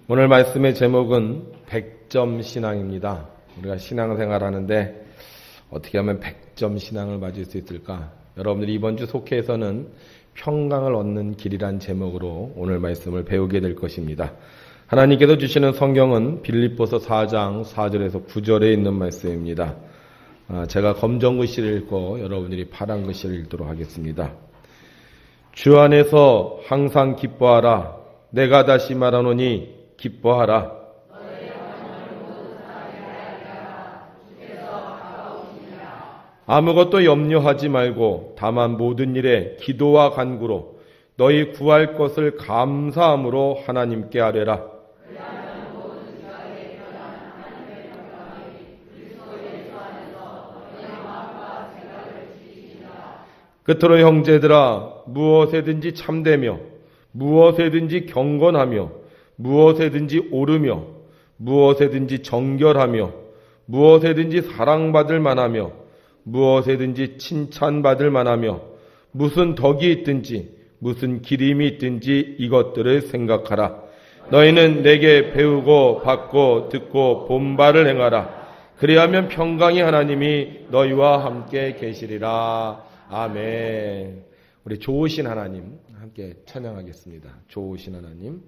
오늘 말씀의 제목은 100점 신앙입니다. 우리가 신앙생활하는데 어떻게 하면 100점 신앙을 맞을 수 있을까? 여러분들이 이번 주 속회에서는 평강을 얻는 길이란 제목으로 오늘 말씀을 배우게 될 것입니다. 하나님께서 주시는 성경은 빌립보서 4장 4절에서 9절에 있는 말씀입니다. 제가 검정 글씨를 읽고 여러분들이 파란 글씨를 읽도록 하겠습니다. 주 안에서 항상 기뻐하라. 내가 다시 말하노니 기뻐하라. 아무것도 염려하지 말고 다만 모든 일에 기도와 간구로 너희 구할 것을 감사함으로 하나님께 아뢰라. 끝으로 형제들아, 무엇에든지 참되며 무엇에든지 경건하며 무엇에든지 옳으며 무엇에든지 정결하며 무엇에든지 사랑받을 만하며 무엇에든지 칭찬받을 만하며 무슨 덕이 있든지 무슨 기림이 있든지 이것들을 생각하라. 너희는 내게 배우고 받고 듣고 본 바를 행하라. 그리하면 평강의 하나님이 너희와 함께 계시리라. 아멘. 우리 좋으신 하나님 함께 찬양하겠습니다. 좋으신 하나님.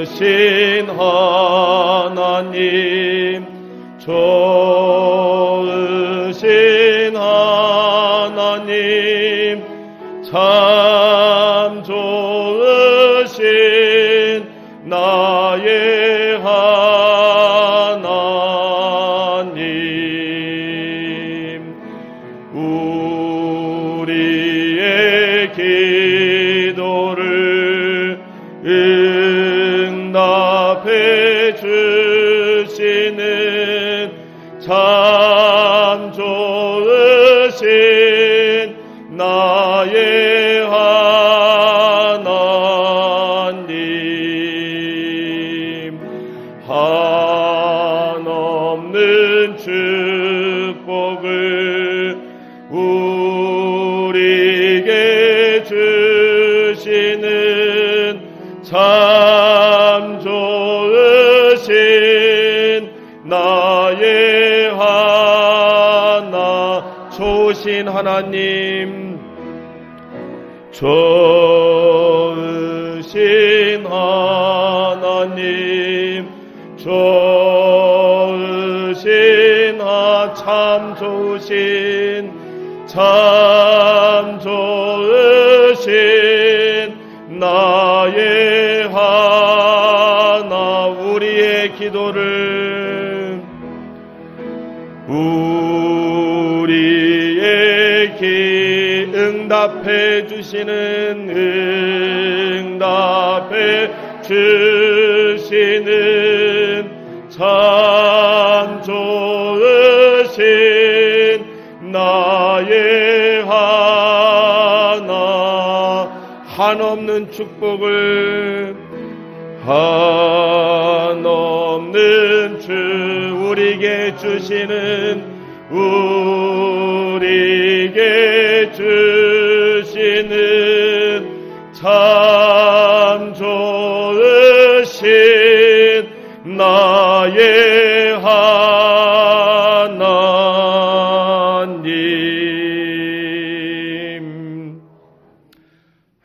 좋으신 하나님, 좋으신 하나님, 참 좋으신 나의 하나님, 우리의 기도를 응답해 주시는 참 좋으신 나의 하나님, 한없는 축복을 우리에게 주시는 참 좋으신 나의 좋으신 하나님, 좋으신 하나님, 좋으신 참 좋으신 참 좋으신 나의 하나, 우리의 기도를 응답해 주시는 참 좋으신 나의 하나, 한없는 축복을 한없는 주 우리에게 주시는 우리에게 주시는 참 좋으신 나의 하나님.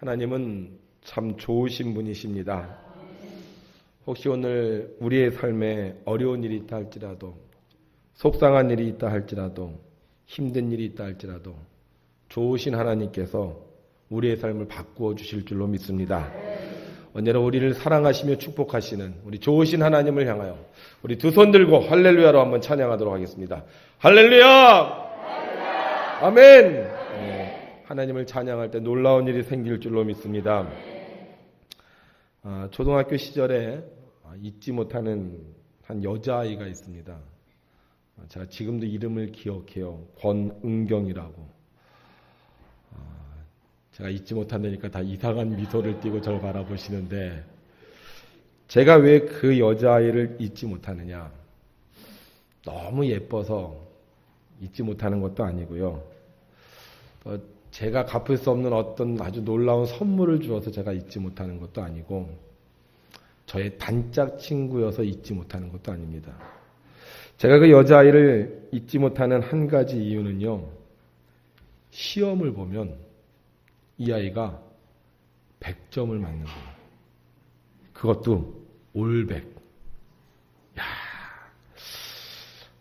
하나님은 참 좋으신 분이십니다. 혹시 오늘 우리의 삶에 어려운 일이 있다 할지라도, 속상한 일이 있다 할지라도, 힘든 일이 있다 할지라도 좋으신 하나님께서 우리의 삶을 바꾸어 주실 줄로 믿습니다. 언제나 우리를 사랑하시며 축복하시는 우리 좋으신 하나님을 향하여 우리 두 손 들고 할렐루야로 한번 찬양하도록 하겠습니다. 할렐루야! 아멘! 하나님을 찬양할 때 놀라운 일이 생길 줄로 믿습니다. 초등학교 시절에 잊지 못하는 한 여자아이가 있습니다. 제가 지금도 이름을 기억해요. 권은경이라고. 제가 잊지 못한다니까 다 이상한 미소를 띠고 저를 바라보시는데 제가 왜 그 여자아이를 잊지 못하느냐? 너무 예뻐서 잊지 못하는 것도 아니고요. 제가 갚을 수 없는 어떤 아주 놀라운 선물을 주어서 제가 잊지 못하는 것도 아니고 저의 단짝 친구여서 잊지 못하는 것도 아닙니다. 제가 그 여자아이를 잊지 못하는 한 가지 이유는요. 시험을 보면 이 아이가 100점을 맞는 거예요. 그것도 올백. 야,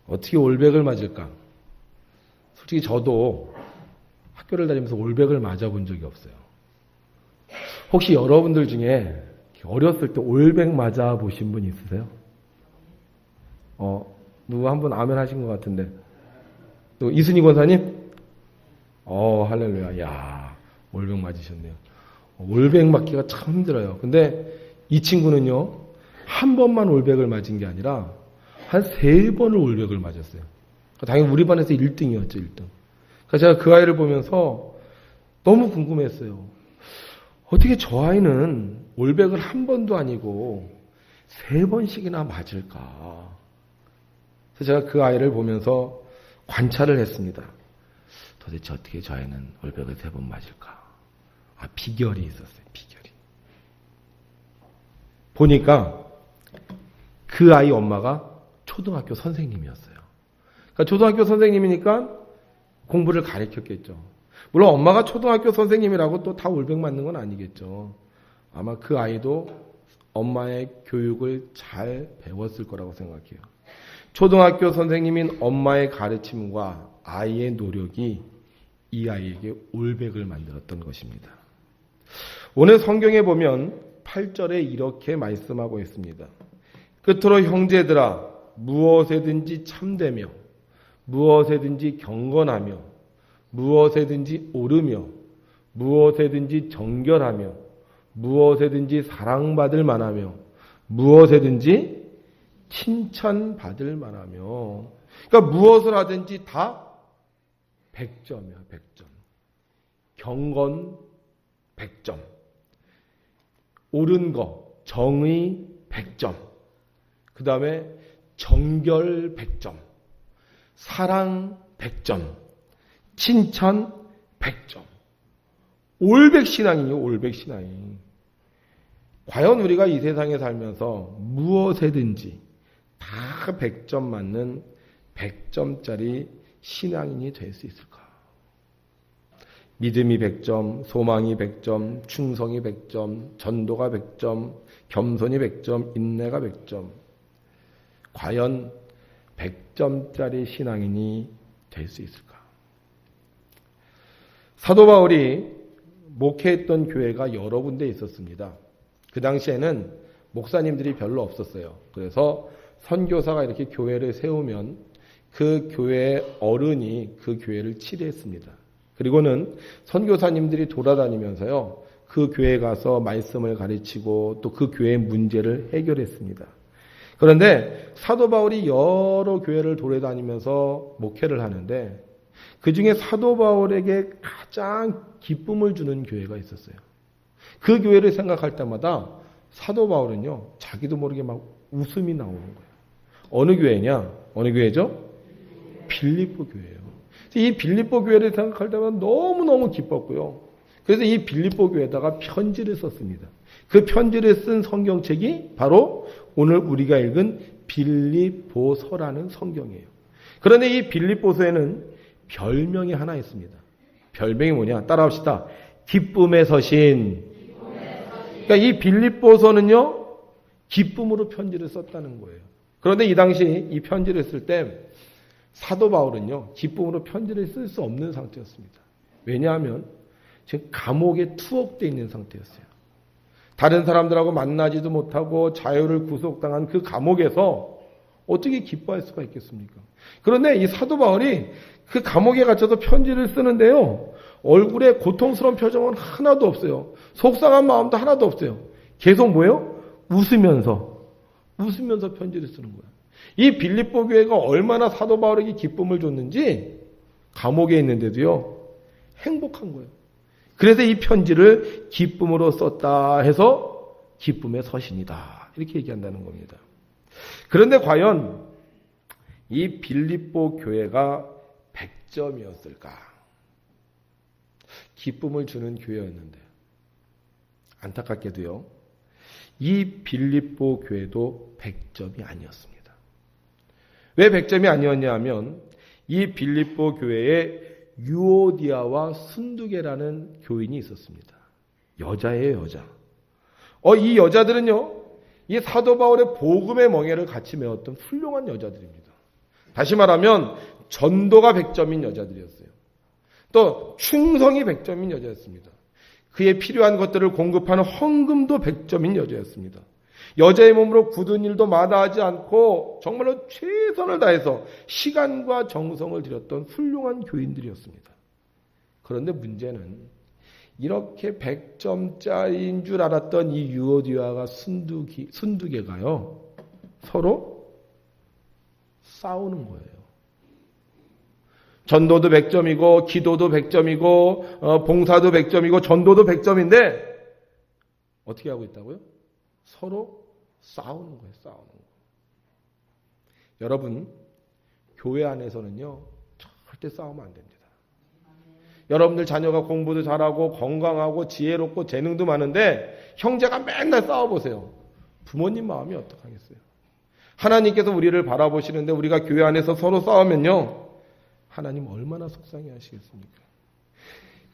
어떻게 올백을 맞을까? 솔직히 저도 학교를 다니면서 올백을 맞아본 적이 없어요. 혹시 여러분들 중에 어렸을 때 올백 맞아보신 분 있으세요? 누구 한 분 아멘 하신 것 같은데. 또 이순희 권사님? 할렐루야. 야, 올백 맞으셨네요. 올백 맞기가 참 힘들어요. 근데 이 친구는요, 한 번만 올백을 맞은 게 아니라 한 3번을 올백을 맞았어요. 당연히 우리 반에서 1등이었죠, 1등. 그러니까 제가 그 아이를 보면서 너무 궁금했어요. 어떻게 저 아이는 올백을 한 번도 아니고 3번씩이나 맞을까? 그래서 제가 그 아이를 보면서 관찰을 했습니다. 도대체 어떻게 저 아이는 올백을 3번 맞을까? 비결이 있었어요, 비결이. 보니까 그 아이 엄마가 초등학교 선생님이었어요. 그러니까 초등학교 선생님이니까 공부를 가르쳤겠죠. 물론 엄마가 초등학교 선생님이라고 또 다 올백 맞는 건 아니겠죠. 아마 그 아이도 엄마의 교육을 잘 배웠을 거라고 생각해요. 초등학교 선생님인 엄마의 가르침과 아이의 노력이 이 아이에게 올백을 만들었던 것입니다. 오늘 성경에 보면 8절에 이렇게 말씀하고 있습니다. 끝으로 형제들아 무엇에든지 참되며 무엇에든지 경건하며 무엇에든지 옳으며 무엇에든지 정결하며 무엇에든지 사랑받을 만하며 무엇에든지 칭찬받을 만하며, 그러니까 무엇을 하든지 다 100점이야, 100점. 경건 100점. 옳은 거, 정의 100점. 그 다음에 정결 100점. 사랑 100점. 칭찬 100점. 올백신앙이요, 올백신앙이. 과연 우리가 이 세상에 살면서 무엇에든지 다 100점 맞는 100점짜리 신앙인이 될 수 있을까? 믿음이 100점, 소망이 100점, 충성이 100점, 전도가 100점, 겸손이 100점, 인내가 100점. 과연 100점짜리 신앙인이 될 수 있을까? 사도 바울이 목회했던 교회가 여러 군데 있었습니다. 그 당시에는 목사님들이 별로 없었어요. 그래서 선교사가 이렇게 교회를 세우면 그 교회의 어른이 그 교회를 치료했습니다. 그리고는 선교사님들이 돌아다니면서요, 그 교회에 가서 말씀을 가르치고 또 그 교회의 문제를 해결했습니다. 그런데 사도 바울이 여러 교회를 돌아다니면서 목회를 하는데 그 중에 사도 바울에게 가장 기쁨을 주는 교회가 있었어요. 그 교회를 생각할 때마다 사도 바울은요, 자기도 모르게 막 웃음이 나오는 거예요. 어느 교회냐? 어느 교회죠? 빌립보 교회예요. 이 빌립보 교회를 생각할 때마다 너무너무 기뻤고요. 그래서 이 빌립보 교회에다가 편지를 썼습니다. 그 편지를 쓴 성경책이 바로 오늘 우리가 읽은 빌립보서라는 성경이에요. 그런데 이 빌립보서에는 별명이 하나 있습니다. 별명이 뭐냐? 따라합시다. 기쁨의 서신. 그러니까 이 빌립보서는요, 기쁨으로 편지를 썼다는 거예요. 그런데 이 당시 이 편지를 쓸 때 사도 바울은요, 기쁨으로 편지를 쓸 수 없는 상태였습니다. 왜냐하면 지금 감옥에 투옥되어 있는 상태였어요. 다른 사람들하고 만나지도 못하고 자유를 구속당한 그 감옥에서 어떻게 기뻐할 수가 있겠습니까? 그런데 이 사도 바울이 그 감옥에 갇혀서 편지를 쓰는데요, 얼굴에 고통스러운 표정은 하나도 없어요. 속상한 마음도 하나도 없어요. 계속 뭐예요? 웃으면서 편지를 쓰는 거예요. 이 빌립보 교회가 얼마나 사도 바울에게 기쁨을 줬는지 감옥에 있는데도요, 행복한 거예요. 그래서 이 편지를 기쁨으로 썼다 해서 기쁨의 서신이다. 이렇게 얘기한다는 겁니다. 그런데 과연 이 빌립보 교회가 100점이었을까? 기쁨을 주는 교회였는데 안타깝게도요. 이 빌립보 교회도 100점이 아니었습니다. 왜 100점이 아니었냐 하면 이 빌립보 교회에 유오디아와 순두계라는 교인이 있었습니다. 여자예요, 여자. 이 여자들은요, 이 사도 바울의 복음의 멍에를 같이 메웠던 훌륭한 여자들입니다. 다시 말하면 전도가 100점인 여자들이었어요. 또 충성이 100점인 여자였습니다. 그에 필요한 것들을 공급하는 헌금도 100점인 여자였습니다. 여자의 몸으로 굳은 일도 마다하지 않고 정말로 최선을 다해서 시간과 정성을 들였던 훌륭한 교인들이었습니다. 그런데 문제는 이렇게 100점짜리인 줄 알았던 이 유오디아와 순두계가요, 서로 싸우는 거예요. 전도도 100점이고 기도도 100점이고 봉사도 100점이고 전도도 100점인데 어떻게 하고 있다고요? 서로 싸우는 거예요. 싸우는 거. 여러분, 교회 안에서는요, 절대 싸우면 안 됩니다. 여러분들 자녀가 공부도 잘하고 건강하고 지혜롭고 재능도 많은데 형제가 맨날 싸워보세요. 부모님 마음이 어떡하겠어요? 하나님께서 우리를 바라보시는데 우리가 교회 안에서 서로 싸우면요, 하나님 얼마나 속상해 하시겠습니까?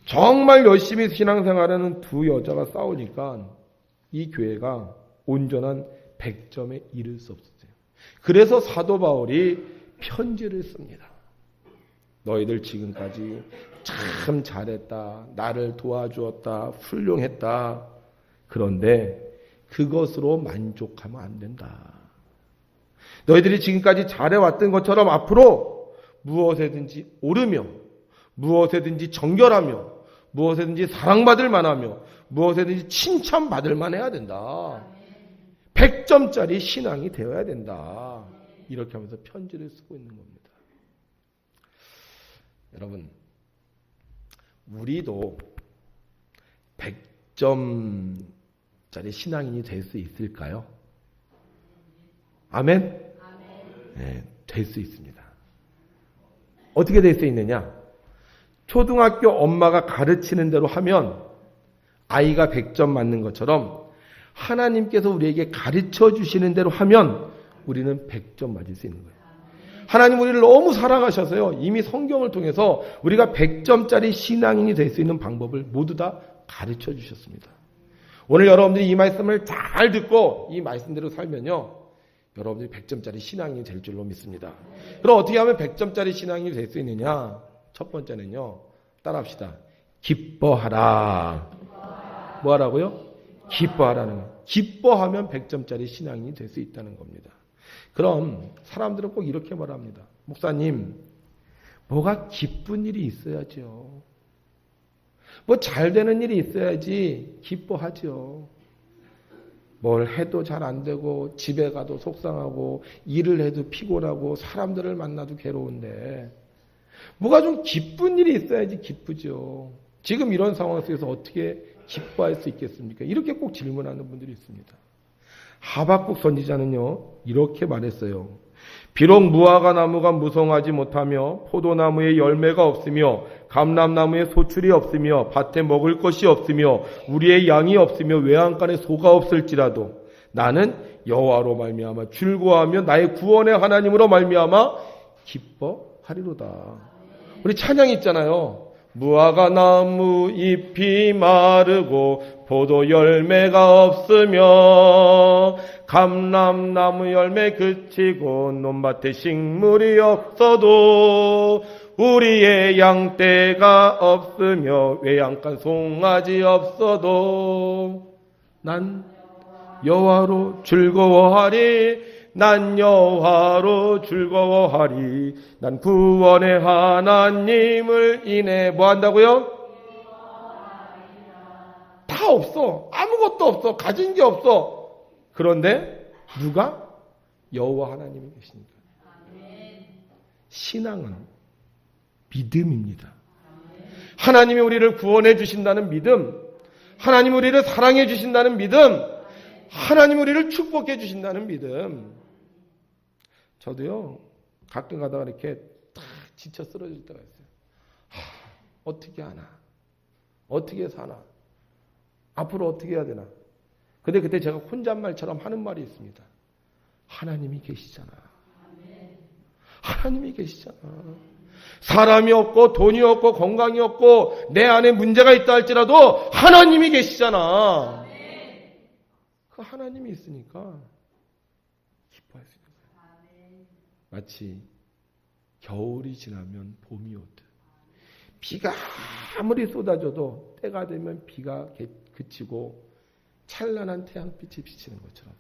정말 열심히 신앙생활하는 두 여자가 싸우니까 이 교회가 온전한 100점에 이를 수 없었어요. 그래서 사도 바울이 편지를 씁니다. 너희들 지금까지 참 잘했다. 나를 도와주었다. 훌륭했다. 그런데 그것으로 만족하면 안 된다. 너희들이 지금까지 잘해왔던 것처럼 앞으로 무엇에든지 오르며 무엇에든지 정결하며 무엇에든지 사랑받을 만하며 무엇에든지 칭찬받을 만해야 된다. 100점짜리 신앙이 되어야 된다. 이렇게 하면서 편지를 쓰고 있는 겁니다. 여러분, 우리도 100점짜리 신앙인이 될 수 있을까요? 아멘? 네, 될 수 있습니다. 어떻게 될 수 있느냐? 초등학교 엄마가 가르치는 대로 하면 아이가 100점 맞는 것처럼 하나님께서 우리에게 가르쳐 주시는 대로 하면 우리는 100점 맞을 수 있는 거예요. 하나님 우리를 너무 사랑하셔서요. 이미 성경을 통해서 우리가 100점짜리 신앙인이 될 수 있는 방법을 모두 다 가르쳐 주셨습니다. 오늘 여러분들이 이 말씀을 잘 듣고 이 말씀대로 살면요, 여러분들이 100점짜리 신앙인이 될 줄로 믿습니다. 그럼 어떻게 하면 100점짜리 신앙인이 될 수 있느냐? 첫 번째는요, 따라합시다. 기뻐하라. 뭐 하라고요? 기뻐하라는 거. 기뻐하면 100점짜리 신앙인이 될 수 있다는 겁니다. 그럼 사람들은 꼭 이렇게 말합니다. 목사님, 뭐가 기쁜 일이 있어야죠. 뭐 잘 되는 일이 있어야지 기뻐하죠. 뭘 해도 잘 안 되고 집에 가도 속상하고 일을 해도 피곤하고 사람들을 만나도 괴로운데 뭐가 좀 기쁜 일이 있어야지 기쁘죠. 지금 이런 상황 속에서 어떻게 기뻐할 수 있겠습니까? 이렇게 꼭 질문하는 분들이 있습니다. 하박국 선지자는요, 이렇게 말했어요. 비록 무화과 나무가 무성하지 못하며 포도나무에 열매가 없으며 감람나무에 소출이 없으며 밭에 먹을 것이 없으며 우리의 양이 없으며 외양간에 소가 없을지라도 나는 여호와로 말미암아 즐거워하며 나의 구원의 하나님으로 말미암아 기뻐하리로다. 우리 찬양 있잖아요. 무화과 나무 잎이 마르고 포도 열매가 없으며 감람나무 열매 그치고 논밭에 식물이 없어도 우리의 양떼가 없으며 외양간 송아지 없어도 난 여호와로 즐거워하리. 난 여호와로 즐거워하리. 난 구원의 하나님을 인해 뭐 한다고요? 다 없어. 아무것도 없어. 가진 게 없어. 그런데 누가? 여호와 하나님이 계시니까. 신앙은 믿음입니다. 하나님이 우리를 구원해 주신다는 믿음, 하나님이 우리를 사랑해 주신다는 믿음, 하나님이 우리를 축복해 주신다는 믿음. 저도요, 가끔 가다가 이렇게 딱 지쳐 쓰러질 때가 있어요. 어떻게 하나? 어떻게 사나? 앞으로 어떻게 해야 되나? 근데 그때 제가 혼잣말처럼 하는 말이 있습니다. 하나님이 계시잖아. 하나님이 계시잖아. 사람이 없고 돈이 없고 건강이 없고 내 안에 문제가 있다 할지라도 하나님이 계시잖아. 그 하나님이 있으니까 기뻐할 수 있는 거예요. 마치 겨울이 지나면 봄이 오듯 비가 아무리 쏟아져도 때가 되면 비가 그치고 찬란한 태양빛이 비치는 것처럼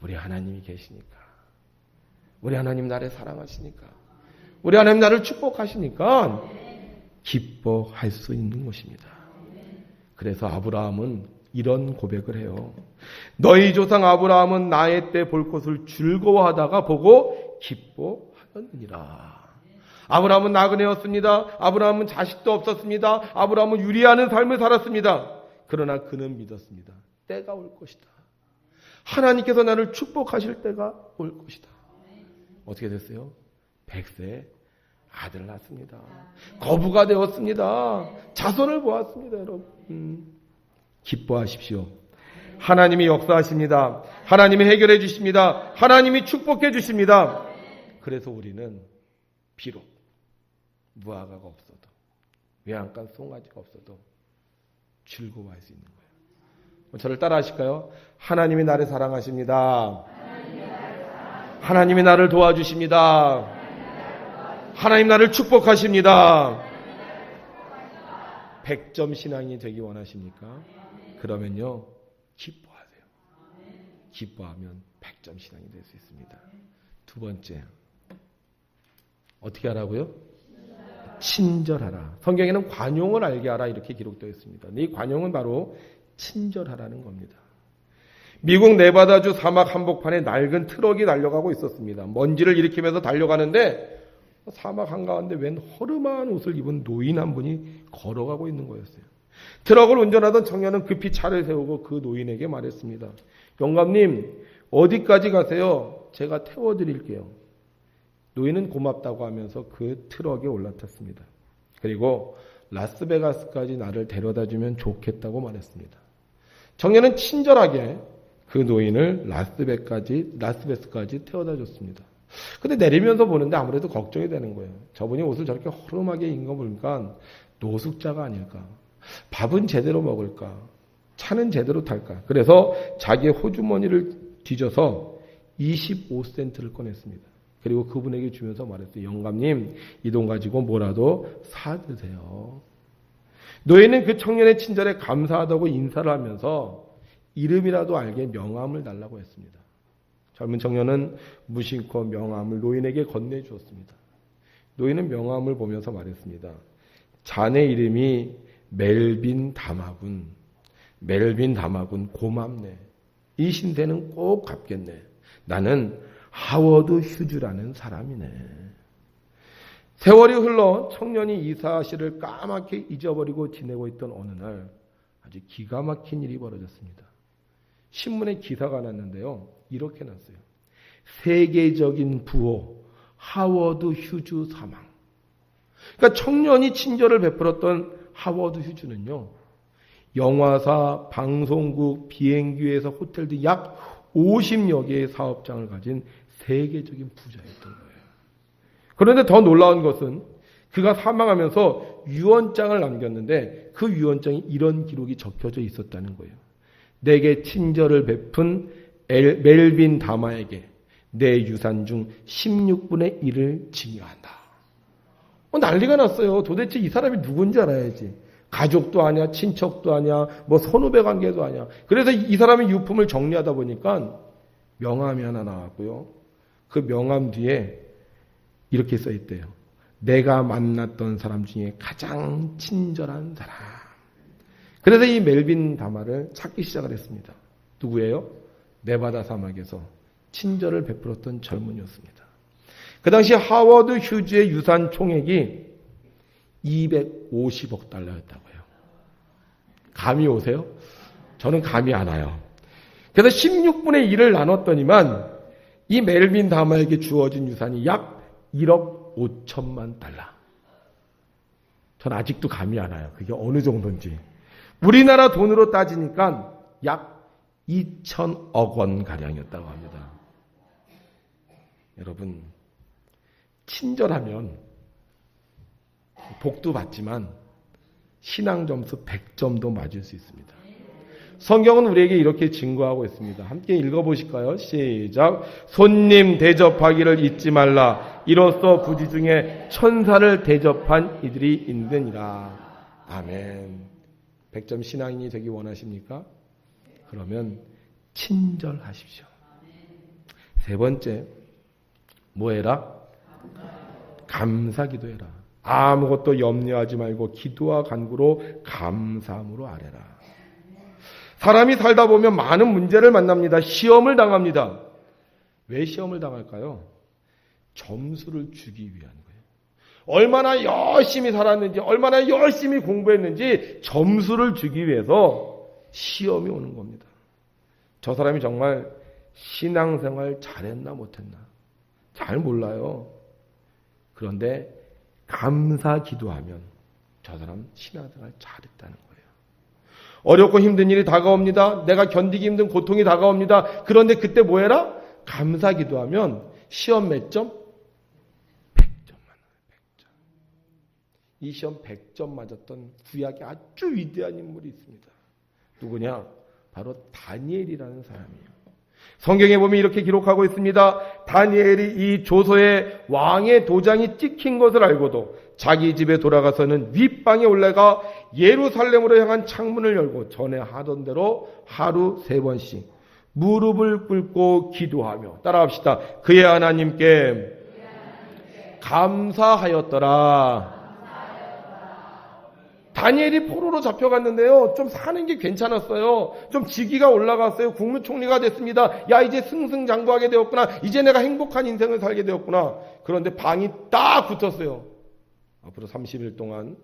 우리 하나님이 계시니까, 우리 하나님 나를 사랑하시니까, 우리 하나님 나를 축복하시니까 기뻐할 수 있는 것입니다. 그래서 아브라함은 이런 고백을 해요. 너희 조상 아브라함은 나의 때 볼 것을 즐거워하다가 보고 기뻐하였느니라. 아브라함은 나그네였습니다. 아브라함은 자식도 없었습니다. 아브라함은 유리하는 삶을 살았습니다. 그러나 그는 믿었습니다. 때가 올 것이다. 하나님께서 나를 축복하실 때가 올 것이다. 어떻게 됐어요? 100세에 아들을 낳습니다. 거부가 되었습니다. 자손을 보았습니다, 여러분. 기뻐하십시오. 하나님이 역사하십니다. 하나님이 해결해 주십니다. 하나님이 축복해 주십니다. 그래서 우리는 비록 무화과가 없어도, 외양간 송아지가 없어도 즐거워할 수 있는 거예요. 저를 따라 하실까요? 하나님이 나를 사랑하십니다. 하나님이 나를 도와주십니다. 하나님 나를 축복하십니다. 100점 신앙이 되기 원하십니까? 그러면요, 기뻐하세요. 기뻐하면 100점 신앙이 될 수 있습니다. 두 번째, 어떻게 하라고요? 친절하라. 성경에는 관용을 알게 하라 이렇게 기록되어 있습니다. 이 관용은 바로 친절하라는 겁니다. 미국 네바다주 사막 한복판에 낡은 트럭이 달려가고 있었습니다. 먼지를 일으키면서 달려가는데 사막 한가운데 웬 허름한 옷을 입은 노인 한 분이 걸어가고 있는 거였어요. 트럭을 운전하던 청년은 급히 차를 세우고 그 노인에게 말했습니다. 영감님, 어디까지 가세요? 제가 태워드릴게요. 노인은 고맙다고 하면서 그 트럭에 올라탔습니다. 그리고 라스베가스까지 나를 데려다주면 좋겠다고 말했습니다. 청년은 친절하게 그 노인을 라스베가스까지 태워다줬습니다. 근데 내리면서 보는데 아무래도 걱정이 되는 거예요. 저분이 옷을 저렇게 허름하게 입은 거 보니까 노숙자가 아닐까. 밥은 제대로 먹을까. 차는 제대로 탈까. 그래서 자기의 호주머니를 뒤져서 25센트를 꺼냈습니다. 그리고 그분에게 주면서 말했어요. 영감님, 이 돈 가지고 뭐라도 사드세요. 노예는 그 청년의 친절에 감사하다고 인사를 하면서 이름이라도 알게 명함을 달라고 했습니다. 젊은 청년은 무심코 명함을 노인에게 건네주었습니다. 노인은 명함을 보면서 말했습니다. 자네 이름이 멜빈 다마군. 멜빈 다마군 고맙네. 이 신세는 꼭 갚겠네. 나는 하워드 휴즈라는 사람이네. 세월이 흘러 청년이 이 사실을 까맣게 잊어버리고 지내고 있던 어느 날 아주 기가 막힌 일이 벌어졌습니다. 신문에 기사가 났는데요. 이렇게 났어요. 세계적인 부호 하워드 휴즈 사망. 그러니까 청년이 친절을 베풀었던 하워드 휴즈는요. 영화사, 방송국, 비행기회사, 호텔 등 약 50여 개의 사업장을 가진 세계적인 부자였던 거예요. 그런데 더 놀라운 것은 그가 사망하면서 유언장을 남겼는데 그 유언장에 이런 기록이 적혀져 있었다는 거예요. 내게 친절을 베푼 멜빈 다마에게 내 유산 중 16분의 1을 증여한다. 난리가 났어요. 도대체 이 사람이 누군지 알아야지. 가족도 아니야, 친척도 아니야, 뭐 선후배 관계도 아니야. 그래서 이 사람의 유품을 정리하다 보니까 명함이 하나 나왔고요. 그 명함 뒤에 이렇게 써 있대요. 내가 만났던 사람 중에 가장 친절한 사람. 그래서 이 멜빈 다마를 찾기 시작을 했습니다. 누구예요? 네바다 사막에서 친절을 베풀었던 젊은이였습니다. 그 당시 하워드 휴즈의 유산 총액이 250억 달러였다고 해요. 감이 오세요? 저는 감이 안 와요. 그래서 16분의 1을 나눴더니만 이 멜빈 다마에게 주어진 유산이 약 1억 5천만 달러. 전 아직도 감이 안 와요. 그게 어느 정도인지. 우리나라 돈으로 따지니까 약 2천억 원 가량이었다고 합니다. 여러분, 친절하면 복도 받지만 신앙 점수 100점도 맞을 수 있습니다. 성경은 우리에게 이렇게 증거하고 있습니다. 함께 읽어보실까요? 시작. 손님 대접하기를 잊지 말라. 이로써 부지 중에 천사를 대접한 이들이 있느니라. 아멘. 100점 신앙인이 되기 원하십니까? 그러면 친절하십시오. 세 번째, 뭐 해라? 감사 기도해라. 아무것도 염려하지 말고 기도와 간구로 감사함으로 아뢰라. 사람이 살다 보면 많은 문제를 만납니다. 시험을 당합니다. 왜 시험을 당할까요? 점수를 주기 위한 거예요. 얼마나 열심히 살았는지, 얼마나 열심히 공부했는지 점수를 주기 위해서 시험이 오는 겁니다. 저 사람이 정말 신앙생활 잘했나 못했나 잘 몰라요. 그런데 감사 기도하면 저 사람 신앙생활 잘했다는 거예요. 어렵고 힘든 일이 다가옵니다. 내가 견디기 힘든 고통이 다가옵니다. 그런데 그때 뭐 해라? 감사 기도하면 시험 몇 점? 100점 맞아요. 100점. 이 시험 100점 맞았던 구약의 아주 위대한 인물이 있습니다. 누구냐? 바로 다니엘이라는 사람이에요. 성경에 보면 이렇게 기록하고 있습니다. 다니엘이 이 조서에 왕의 도장이 찍힌 것을 알고도 자기 집에 돌아가서는 윗방에 올라가 예루살렘으로 향한 창문을 열고 전에 하던 대로 하루 3번씩 무릎을 꿇고 기도하며, 따라합시다. 그의 하나님께 감사하였더라. 다니엘이 포로로 잡혀갔는데요. 좀 사는 게 괜찮았어요. 좀 직위가 올라갔어요. 국무총리가 됐습니다. 야, 이제 승승장구하게 되었구나. 이제 내가 행복한 인생을 살게 되었구나. 그런데 방이 딱 붙었어요. 앞으로 30일 동안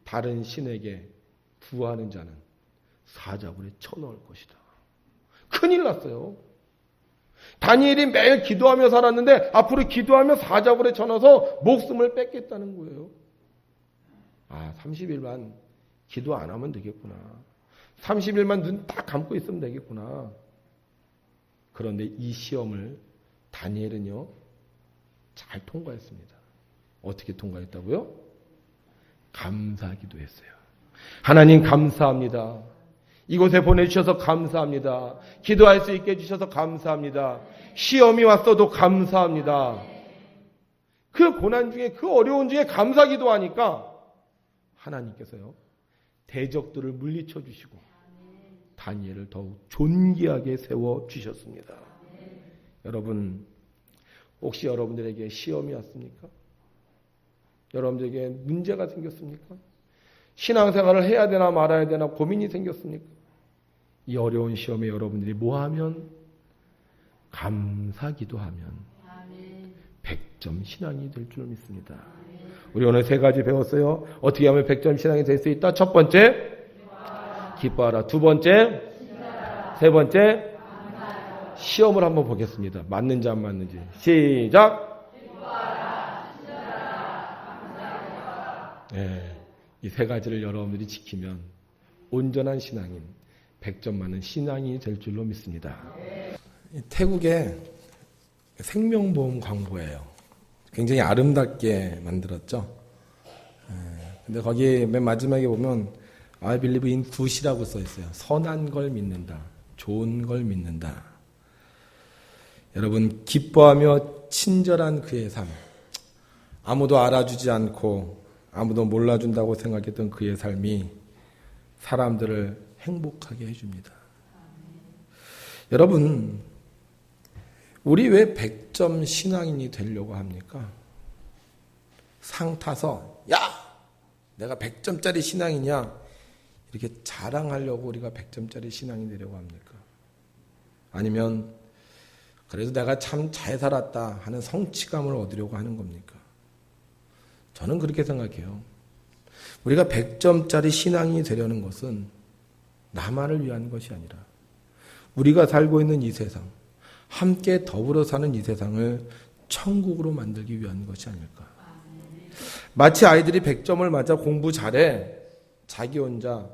다른 신에게 구하는 자는 사자굴에 쳐넣을 것이다. 큰일 났어요. 다니엘이 매일 기도하며 살았는데 앞으로 기도하며 사자굴에 쳐넣어서 목숨을 뺏겠다는 거예요. 30일만 기도 안 하면 되겠구나. 30일만 눈 딱 감고 있으면 되겠구나. 그런데 이 시험을 다니엘은요, 잘 통과했습니다. 어떻게 통과했다고요? 감사 기도했어요. 하나님 감사합니다. 이곳에 보내주셔서 감사합니다. 기도할 수 있게 해주셔서 감사합니다. 시험이 왔어도 감사합니다. 그 고난 중에, 그 어려운 중에 감사 기도하니까 하나님께서요, 대적들을 물리쳐 주시고 다니엘을 더욱 존귀하게 세워 주셨습니다. 여러분, 혹시 여러분들에게 시험이 왔습니까? 여러분들에게 문제가 생겼습니까? 신앙생활을 해야 되나 말아야 되나 고민이 생겼습니까? 이 어려운 시험에 여러분들이 뭐하면? 감사 기도하면 100점 신앙이 될 줄 믿습니다. 우리 오늘 3가지 배웠어요. 어떻게 하면 100점 신앙이 될 수 있다? 첫 번째, 기뻐하라. 두 번째, 세 번째, 시험을 한번 보겠습니다. 맞는지 안 맞는지. 시작! 네, 이 3가지를 여러분들이 지키면 온전한 신앙인, 100점 맞는 신앙이 될 줄로 믿습니다. 태국의 생명보험 광고예요. 굉장히 아름답게 만들었죠. 근데 거기 맨 마지막에 보면 I believe in good이라고 써 있어요. 선한 걸 믿는다. 좋은 걸 믿는다. 여러분, 기뻐하며 친절한 그의 삶. 아무도 알아주지 않고 아무도 몰라준다고 생각했던 그의 삶이 사람들을 행복하게 해줍니다. 여러분, 우리 왜 100점 신앙인이 되려고 합니까? 상 타서 야! 내가 100점짜리 신앙이냐? 이렇게 자랑하려고 우리가 100점짜리 신앙이 되려고 합니까? 아니면 그래도 내가 참 잘 살았다 하는 성취감을 얻으려고 하는 겁니까? 저는 그렇게 생각해요. 우리가 100점짜리 신앙이 되려는 것은 나만을 위한 것이 아니라 우리가 살고 있는 이 세상, 함께 더불어 사는 이 세상을 천국으로 만들기 위한 것이 아닐까. 마치 아이들이 100점을 맞아 공부 잘해 자기 혼자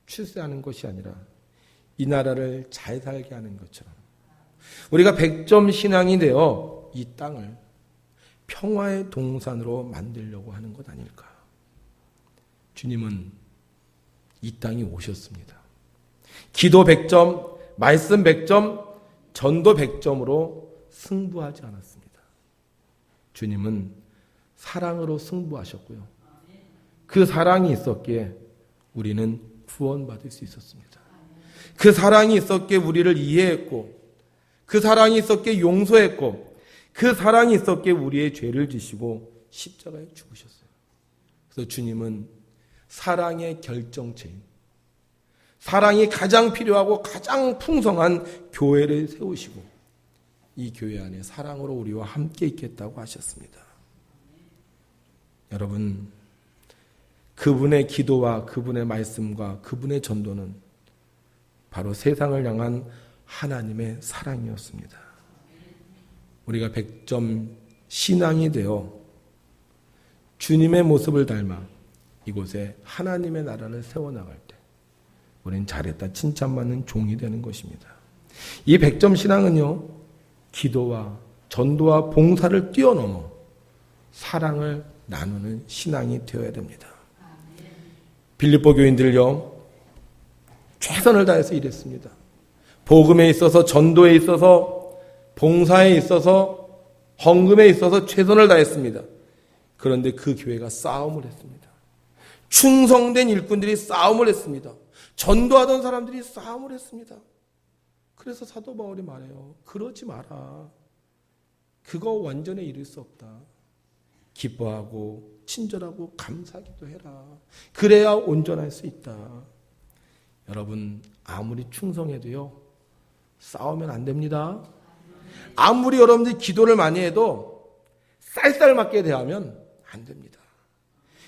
출세하는 것이 아니라 이 나라를 잘 살게 하는 것처럼 우리가 100점 신앙이 되어 이 땅을 평화의 동산으로 만들려고 하는 것 아닐까. 주님은 이 땅에 오셨습니다. 기도 100점, 말씀 100점, 전도 100점으로 승부하지 않았습니다. 주님은 사랑으로 승부하셨고요. 그 사랑이 있었기에 우리는 구원받을 수 있었습니다. 그 사랑이 있었기에 우리를 이해했고, 그 사랑이 있었기에 용서했고, 그 사랑이 있었기에 우리의 죄를 지시고 십자가에 죽으셨어요. 그래서 주님은 사랑의 결정체인, 사랑이 가장 필요하고 가장 풍성한 교회를 세우시고 이 교회 안에 사랑으로 우리와 함께 있겠다고 하셨습니다. 여러분, 그분의 기도와 그분의 말씀과 그분의 전도는 바로 세상을 향한 하나님의 사랑이었습니다. 우리가 100점 신앙이 되어 주님의 모습을 닮아 이곳에 하나님의 나라를 세워나갈 때 우리는 잘했다 칭찬받는 종이 되는 것입니다. 이 100점 신앙은요, 기도와 전도와 봉사를 뛰어넘어 사랑을 나누는 신앙이 되어야 됩니다. 빌립보 교인들요, 최선을 다해서 일했습니다. 복음에 있어서, 전도에 있어서, 봉사에 있어서, 헌금에 있어서 최선을 다했습니다. 그런데 그 교회가 싸움을 했습니다. 충성된 일꾼들이 싸움을 했습니다. 전도하던 사람들이 싸움을 했습니다. 그래서 사도 바울이 말해요. 그러지 마라. 그거 완전히 이룰 수 없다. 기뻐하고 친절하고 감사하기도 해라. 그래야 온전할 수 있다. 여러분, 아무리 충성해도요, 싸우면 안 됩니다. 아무리 여러분들이 기도를 많이 해도 쌀쌀맞게 대하면 안 됩니다.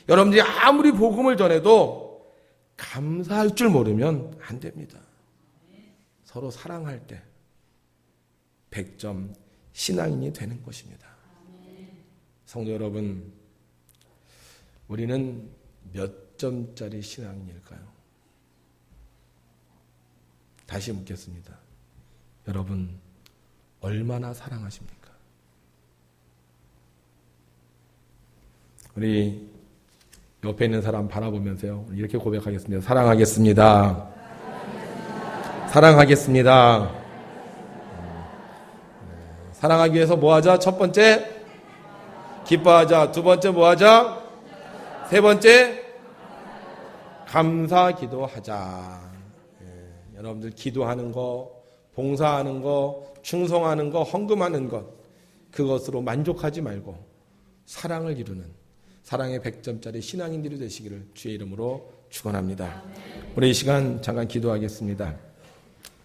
여러분들이 아무리 복음을 전해도 감사할 줄 모르면 안 됩니다. 서로 사랑할 때 100점 신앙인이 되는 것입니다. 성도 여러분, 우리는 몇 점짜리 신앙인일까요? 다시 묻겠습니다. 여러분, 얼마나 사랑하십니까? 우리 옆에 있는 사람 바라보면서요, 이렇게 고백하겠습니다. 사랑하겠습니다. 사랑하겠습니다. 사랑하기 위해서 뭐 하자? 첫 번째, 기뻐하자. 두 번째 뭐 하자? 세 번째, 감사 기도하자. 여러분들 기도하는 거, 봉사하는 거, 충성하는 거, 헌금하는 것, 그것으로 만족하지 말고 사랑을 이루는 사랑의 100점짜리 신앙인들이 되시기를 주의 이름으로 축원합니다. 우리 이 시간 잠깐 기도하겠습니다.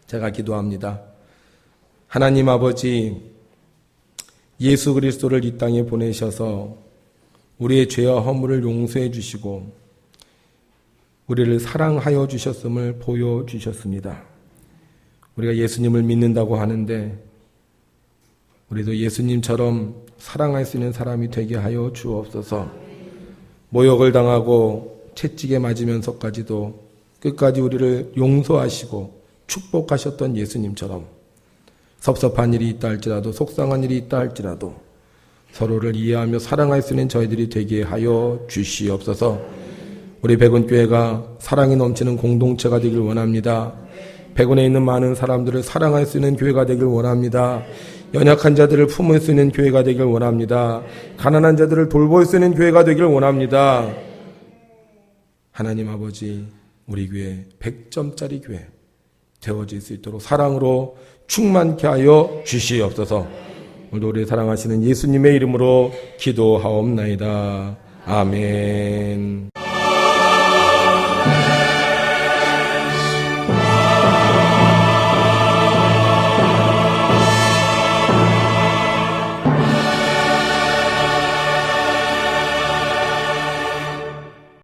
제가 기도합니다. 하나님 아버지, 예수 그리스도를 이 땅에 보내셔서 우리의 죄와 허물을 용서해 주시고 우리를 사랑하여 주셨음을 보여주셨습니다. 우리가 예수님을 믿는다고 하는데 우리도 예수님처럼 사랑할 수 있는 사람이 되게 하여 주옵소서. 모욕을 당하고 채찍에 맞으면서까지도 끝까지 우리를 용서하시고 축복하셨던 예수님처럼 섭섭한 일이 있다 할지라도 속상한 일이 있다 할지라도 서로를 이해하며 사랑할 수 있는 저희들이 되게 하여 주시옵소서. 우리 백운교회가 사랑이 넘치는 공동체가 되길 원합니다. 백운에 있는 많은 사람들을 사랑할 수 있는 교회가 되길 원합니다. 연약한 자들을 품을 수 있는 교회가 되길 원합니다. 가난한 자들을 돌볼 수 있는 교회가 되길 원합니다. 하나님 아버지, 우리 교회 100점짜리 교회 되어질 수 있도록 사랑으로 충만케 하여 주시옵소서. 오늘도 우리 사랑하시는 예수님의 이름으로 기도하옵나이다. 아멘.